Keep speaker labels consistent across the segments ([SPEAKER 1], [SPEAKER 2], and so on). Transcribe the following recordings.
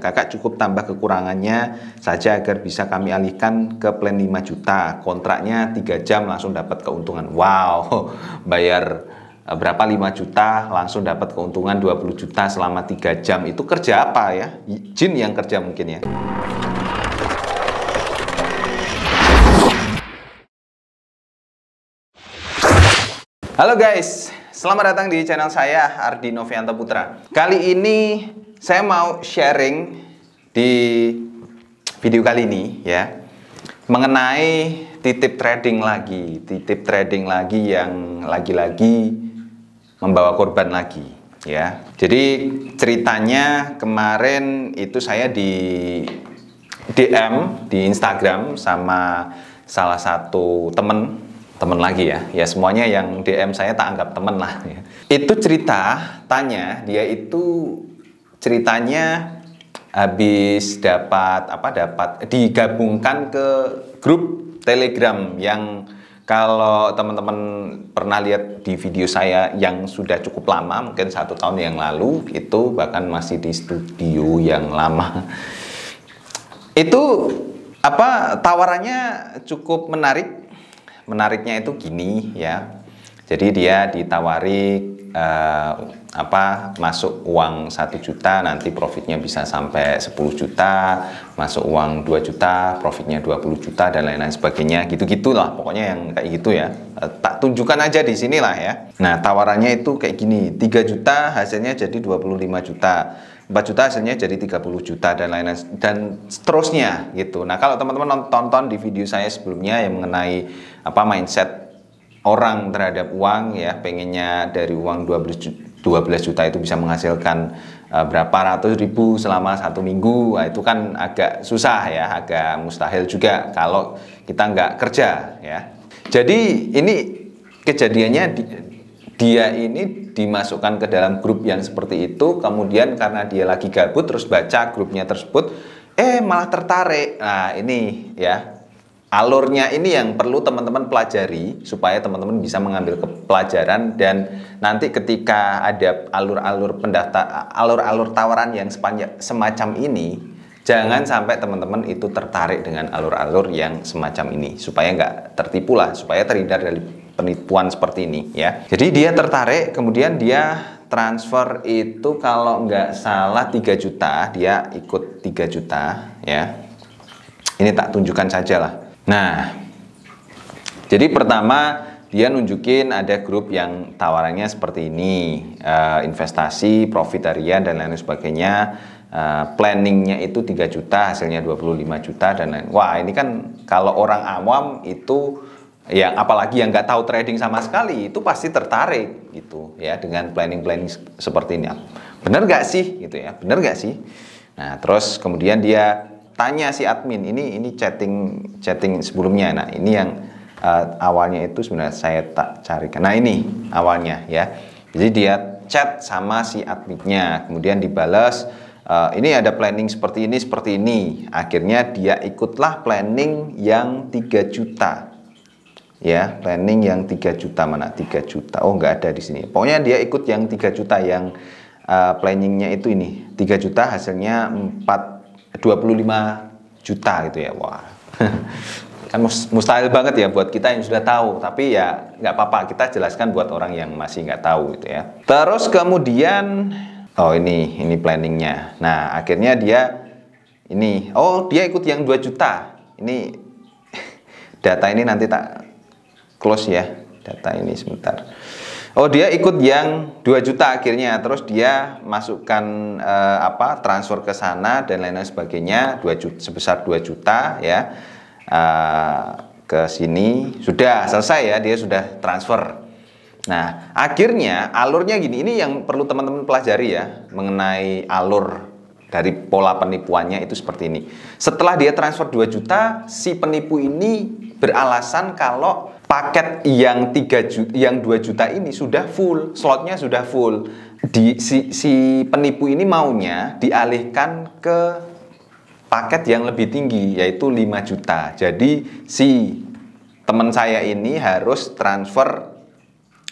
[SPEAKER 1] Kakak cukup tambah kekurangannya saja agar bisa kami alihkan ke plan 5 juta. Kontraknya 3 jam langsung dapat keuntungan. Wow, bayar berapa 5 juta langsung dapat keuntungan 20 juta selama 3 jam. Itu kerja apa ya? Jin yang kerja mungkin ya. Halo guys, selamat datang di channel saya Ardi Novianto Putra. Kali ini saya mau sharing di video kali ini ya mengenai titip trading lagi yang lagi-lagi membawa korban lagi ya. Jadi ceritanya kemarin itu saya di DM di Instagram sama salah satu temen lagi ya semuanya yang DM saya tak anggap temen lah ya. Itu ceritanya habis dapat digabungkan ke grup Telegram yang kalau teman-teman pernah lihat di video saya yang sudah cukup lama, mungkin 1 tahun yang lalu, itu bahkan masih di studio yang lama. Itu tawarannya cukup menarik. Menariknya itu gini ya. Jadi dia ditawari masuk uang 1 juta nanti profitnya bisa sampai 10 juta, masuk uang 2 juta profitnya 20 juta dan lain-lain sebagainya, gitu-gitulah pokoknya yang kayak gitu ya. Tak tunjukkan aja di sinilah ya. Nah, tawarannya itu kayak gini, 3 juta hasilnya jadi 25 juta, 4 juta hasilnya jadi 30 juta dan lain-lain dan seterusnya gitu. Nah, kalau teman-teman tonton di video saya sebelumnya yang mengenai mindset orang terhadap uang ya, pengennya dari uang 12 juta itu bisa menghasilkan berapa ratus ribu selama 1 minggu. Nah, itu kan agak susah ya, agak mustahil juga kalau kita nggak kerja ya. Jadi ini kejadiannya dia ini dimasukkan ke dalam grup yang seperti itu, kemudian karena dia lagi gabut terus baca grupnya tersebut, malah tertarik. Nah, ini ya, alurnya ini yang perlu teman-teman pelajari supaya teman-teman bisa mengambil pelajaran, dan nanti ketika ada alur-alur tawaran yang semacam ini, jangan sampai teman-teman itu tertarik dengan alur-alur yang semacam ini, supaya nggak tertipu lah, supaya terhindar dari penipuan seperti ini ya. Jadi dia tertarik, kemudian dia transfer itu kalau nggak salah 3 juta, dia ikut 3 juta ya. Ini tak tunjukkan saja lah. Nah, jadi pertama dia nunjukin ada grup yang tawarannya seperti ini, investasi, profit harian dan lain sebagainya. Planningnya itu 3 juta, hasilnya 25 juta dan lain. Wah, ini kan kalau orang awam itu, yang apalagi yang nggak tahu trading sama sekali, itu pasti tertarik gitu ya dengan planning seperti ini. Bener nggak sih gitu ya? Bener nggak sih? Nah, terus kemudian dia tanya si admin, ini chatting sebelumnya. Nah, ini yang awalnya itu sebenarnya saya tak carikan. Nah, ini awalnya ya. Jadi dia chat sama si adminnya, kemudian dibalas, ini ada planning seperti ini. Akhirnya dia ikutlah planning yang 3 juta. Ya, planning yang 3 juta, mana 3 juta? Oh, nggak ada di sini. Pokoknya dia ikut yang 3 juta yang planningnya itu ini. 3 juta hasilnya 25 juta gitu ya. Wah. Kan mustahil banget ya buat kita yang sudah tahu, tapi ya nggak apa-apa, kita jelaskan buat orang yang masih nggak tahu gitu ya. Terus kemudian ini planningnya. Nah, akhirnya dia ikut yang 2 juta. Ini data ini nanti tak close ya, data ini sebentar. Dia ikut yang 2 juta akhirnya, terus dia masukkan transfer ke sana dan lain-lain sebagainya, sebesar 2 juta ya, ke sini sudah selesai ya, dia sudah transfer. Nah, akhirnya alurnya gini, ini yang perlu teman-teman pelajari ya mengenai alur dari pola penipuannya itu seperti ini. Setelah dia transfer 2 juta, si penipu ini beralasan kalau paket yang 2 juta ini sudah full, slotnya sudah full. Si penipu ini maunya dialihkan ke paket yang lebih tinggi, yaitu 5 juta. Jadi si teman saya ini harus transfer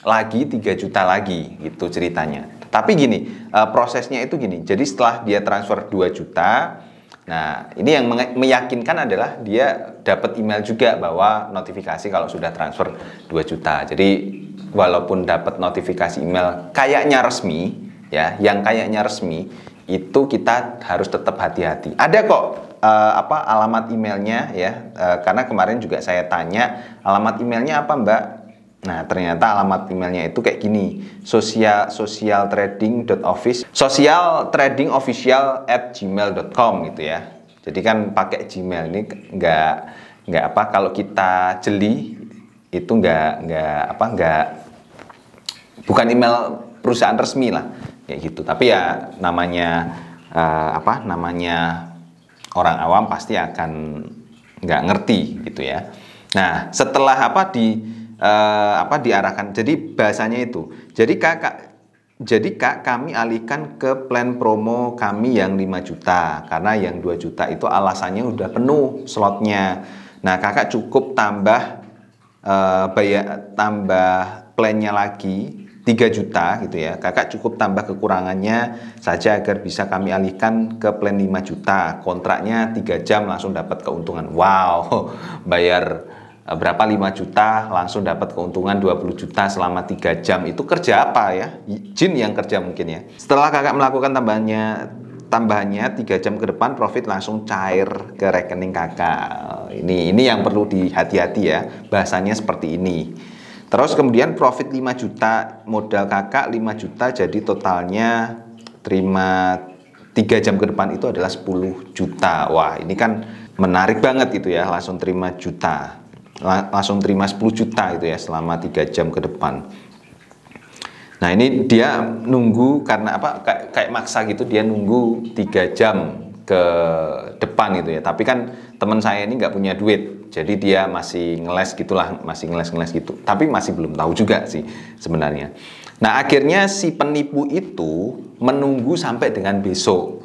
[SPEAKER 1] lagi 3 juta lagi, gitu ceritanya. Tapi gini, prosesnya itu gini. Jadi setelah dia transfer 2 juta, nah ini yang meyakinkan adalah dia dapat email juga bahwa notifikasi kalau sudah transfer 2 juta. Jadi walaupun dapat notifikasi email kayaknya resmi, ya, yang kayaknya resmi, itu kita harus tetap hati-hati. Ada kok alamat emailnya ya, karena kemarin juga saya tanya alamat emailnya apa Mbak. Nah ternyata alamat emailnya itu kayak gini, socialtradingofficial@gmail.com gitu ya. Jadi kan pakai Gmail ini nggak apa, kalau kita jeli itu bukan email perusahaan resmi lah kayak gitu. Tapi ya namanya orang awam pasti akan nggak ngerti gitu ya. Nah setelah diarahkan, jadi bahasanya itu, jadi Kak, kami alihkan ke plan promo kami yang 5 juta karena yang 2 juta itu alasannya udah penuh slotnya. Nah Kakak cukup tambah plannya lagi 3 juta gitu ya. Kakak cukup tambah kekurangannya saja agar bisa kami alihkan ke plan 5 juta. Kontraknya 3 jam langsung dapat keuntungan. Wow, bayar berapa 5 juta langsung dapat keuntungan 20 juta selama 3 jam. Itu kerja apa ya? Jin yang kerja mungkin ya. Setelah Kakak melakukan tambahannya 3 jam ke depan, profit langsung cair ke rekening Kakak. Ini yang perlu dihati-hati ya. Bahasanya seperti ini. Terus kemudian profit 5 juta, modal Kakak 5 juta, jadi totalnya terima 3 jam ke depan itu adalah 10 juta. Wah, ini kan menarik banget itu ya, langsung terima 10 juta itu ya selama 3 jam ke depan. Nah ini dia nunggu karena apa, kayak maksa gitu, dia nunggu 3 jam ke depan gitu ya. Tapi kan teman saya ini nggak punya duit, jadi dia masih ngeles gitulah, masih ngeles gitu. Tapi masih belum tahu juga sih sebenarnya. Nah akhirnya si penipu itu menunggu sampai dengan besok.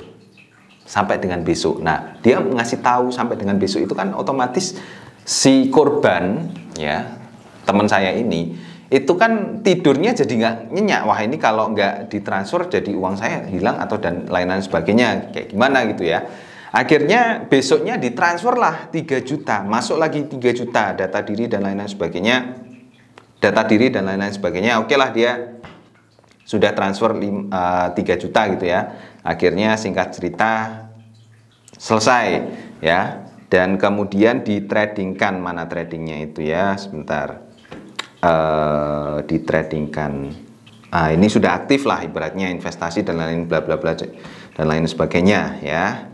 [SPEAKER 1] Nah dia ngasih tahu sampai dengan besok itu kan otomatis si korban ya, teman saya ini itu kan tidurnya jadi nggak nyenyak. Wah ini kalau nggak ditransfer jadi uang saya hilang atau dan lain-lain sebagainya, kayak gimana gitu ya. Akhirnya besoknya ditransfer lah 3 juta, masuk lagi 3 juta, data diri dan lain-lain sebagainya. Oke lah, dia sudah transfer 3 juta gitu ya. Akhirnya singkat cerita selesai ya. Dan kemudian ditradingkan, mana tradingnya itu ya, sebentar, ditradingkan. Ini sudah aktif lah ibaratnya, investasi dan lain bla bla bla dan lain sebagainya ya,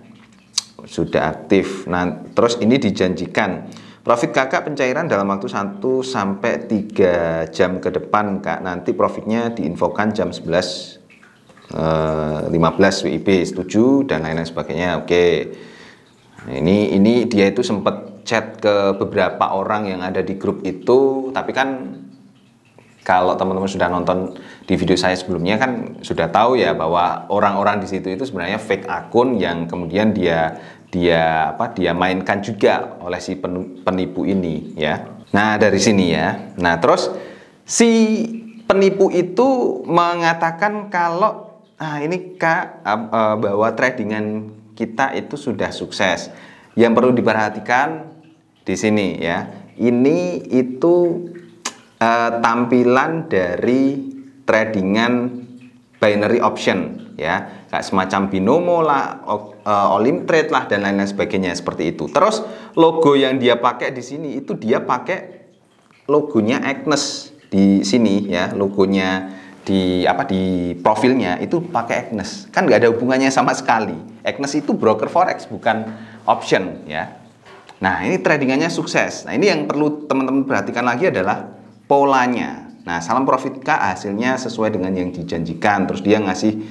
[SPEAKER 1] sudah aktif. Nah terus ini dijanjikan profit Kakak pencairan dalam waktu 1 sampai 3 jam ke depan Kak, nanti profitnya diinfokan jam 11.15 WIB, setuju dan lain-lain sebagainya. Oke. Nah, ini dia itu sempat chat ke beberapa orang yang ada di grup itu, tapi kan kalau teman-teman sudah nonton di video saya sebelumnya kan sudah tahu ya bahwa orang-orang di situ itu sebenarnya fake akun yang kemudian dia mainkan juga oleh si penipu ini ya. Nah dari sini ya. Nah terus si penipu itu mengatakan kalau ini Kak, bahwa tradingan kita itu sudah sukses. Yang perlu diperhatikan di sini ya, ini itu tampilan dari tradingan binary option ya, kayak semacam binomo lah, Olimtrade lah dan lain-lain sebagainya seperti itu. Terus logo yang dia pakai di sini itu dia pakai logonya Agnes di sini ya, logonya di profilnya itu pakai Agnes, kan nggak ada hubungannya sama sekali. Agnes itu broker forex bukan option ya. Nah ini tradingannya sukses. Nah ini yang perlu teman-teman perhatikan lagi adalah polanya. Nah salam profit Kak, hasilnya sesuai dengan yang dijanjikan. Terus dia ngasih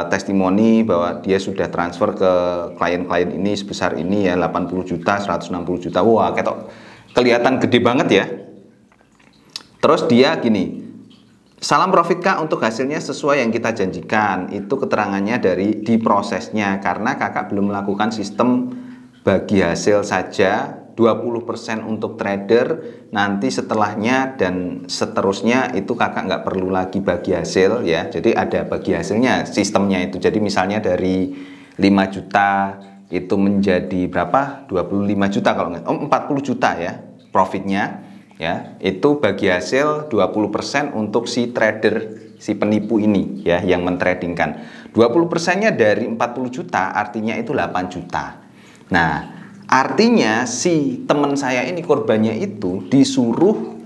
[SPEAKER 1] testimoni bahwa dia sudah transfer ke klien-klien ini sebesar ini ya, 80 juta, 160 juta. Wah ketok kelihatan gede banget ya. Terus dia gini, salam profit Kak, untuk hasilnya sesuai yang kita janjikan. Itu keterangannya di prosesnya, karena Kakak belum melakukan sistem bagi hasil saja 20 20% untuk trader, nanti setelahnya dan seterusnya itu kakak nggak perlu lagi bagi hasil ya. Jadi ada bagi hasilnya sistemnya itu. Jadi misalnya dari 5 juta itu menjadi berapa? 25 juta kalau nggak, 40 juta ya profitnya ya. Itu bagi hasil 20% untuk si trader, si penipu ini ya yang mentradingkan. 20%-nya dari 40 juta artinya itu 8 juta. Nah, artinya si teman saya ini korbannya itu disuruh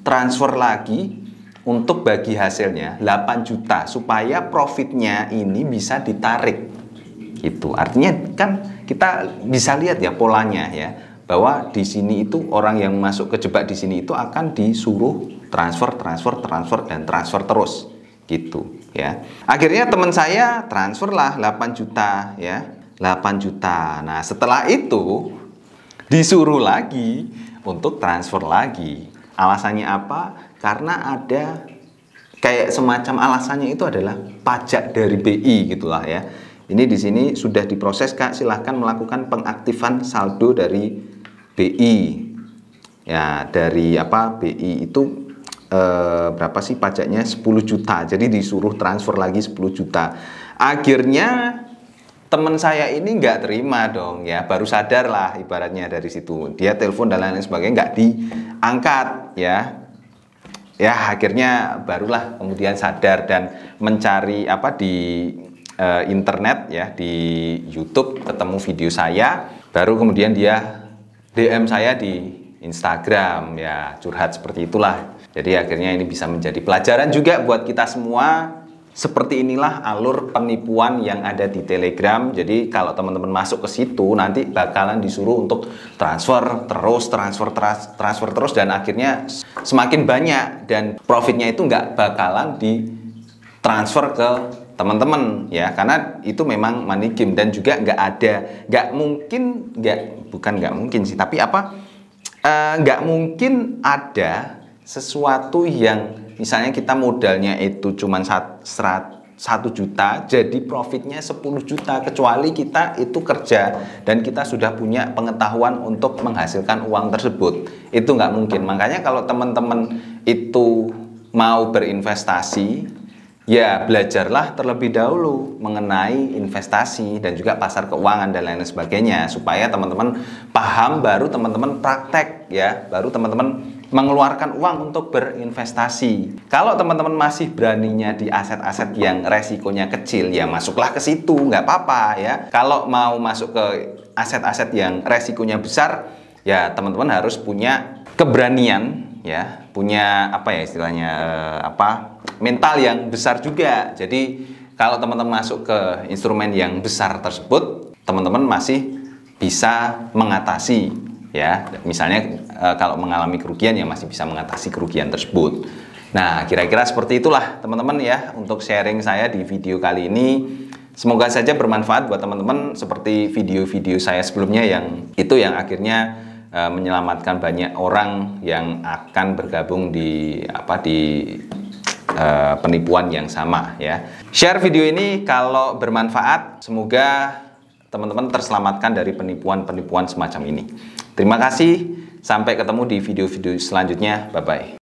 [SPEAKER 1] transfer lagi untuk bagi hasilnya 8 juta supaya profitnya ini bisa ditarik. Itu artinya kan kita bisa lihat ya polanya ya, bahwa di sini itu orang yang masuk kejebak di sini itu akan disuruh transfer dan transfer terus gitu ya. Akhirnya teman saya transferlah 8 juta ya. 8 juta. Nah, setelah itu disuruh lagi untuk transfer lagi. Alasannya apa? Karena ada kayak semacam alasannya itu adalah pajak dari BI gitulah ya. Ini di sini sudah diproses Kak, silahkan melakukan pengaktifan saldo dari BI. Ya, dari apa? BI itu berapa sih pajaknya? 10 juta. Jadi disuruh transfer lagi 10 juta. Akhirnya teman saya ini nggak terima dong ya, baru sadar lah ibaratnya dari situ. Dia telepon dan lain-lain sebagainya nggak diangkat ya. Ya akhirnya barulah kemudian sadar dan mencari apa di internet ya, di YouTube ketemu video saya, baru kemudian dia DM saya di Instagram ya, curhat seperti itulah. Jadi akhirnya ini bisa menjadi pelajaran juga buat kita semua. Seperti inilah alur penipuan yang ada di Telegram. Jadi kalau teman-teman masuk ke situ nanti bakalan disuruh untuk transfer terus dan akhirnya semakin banyak dan profitnya itu nggak bakalan ditransfer ke teman-teman ya, karena itu memang money game dan juga nggak mungkin ada sesuatu yang misalnya kita modalnya itu cuma 1 juta, jadi profitnya 10 juta, kecuali kita itu kerja dan kita sudah punya pengetahuan untuk menghasilkan uang tersebut. Itu nggak mungkin. Makanya kalau teman-teman itu mau berinvestasi, ya belajarlah terlebih dahulu mengenai investasi dan juga pasar keuangan dan lain sebagainya, supaya teman-teman paham, baru teman-teman praktek ya, baru teman-teman mengeluarkan uang untuk berinvestasi. Kalau teman-teman masih beraninya di aset-aset yang resikonya kecil, ya masuklah ke situ, nggak apa-apa ya. Kalau mau masuk ke aset-aset yang resikonya besar, ya teman-teman harus punya keberanian ya, punya apa ya istilahnya mental yang besar juga. Jadi kalau teman-teman masuk ke instrumen yang besar tersebut, teman-teman masih bisa mengatasi ya, misalnya kalau mengalami kerugian ya masih bisa mengatasi kerugian tersebut. Nah, kira-kira seperti itulah teman-teman ya untuk sharing saya di video kali ini. Semoga saja bermanfaat buat teman-teman, seperti video-video saya sebelumnya yang akhirnya menyelamatkan banyak orang yang akan bergabung di penipuan yang sama ya. Share video ini kalau bermanfaat, semoga teman-teman terselamatkan dari penipuan-penipuan semacam ini. Terima kasih, sampai ketemu di video-video selanjutnya. Bye-bye.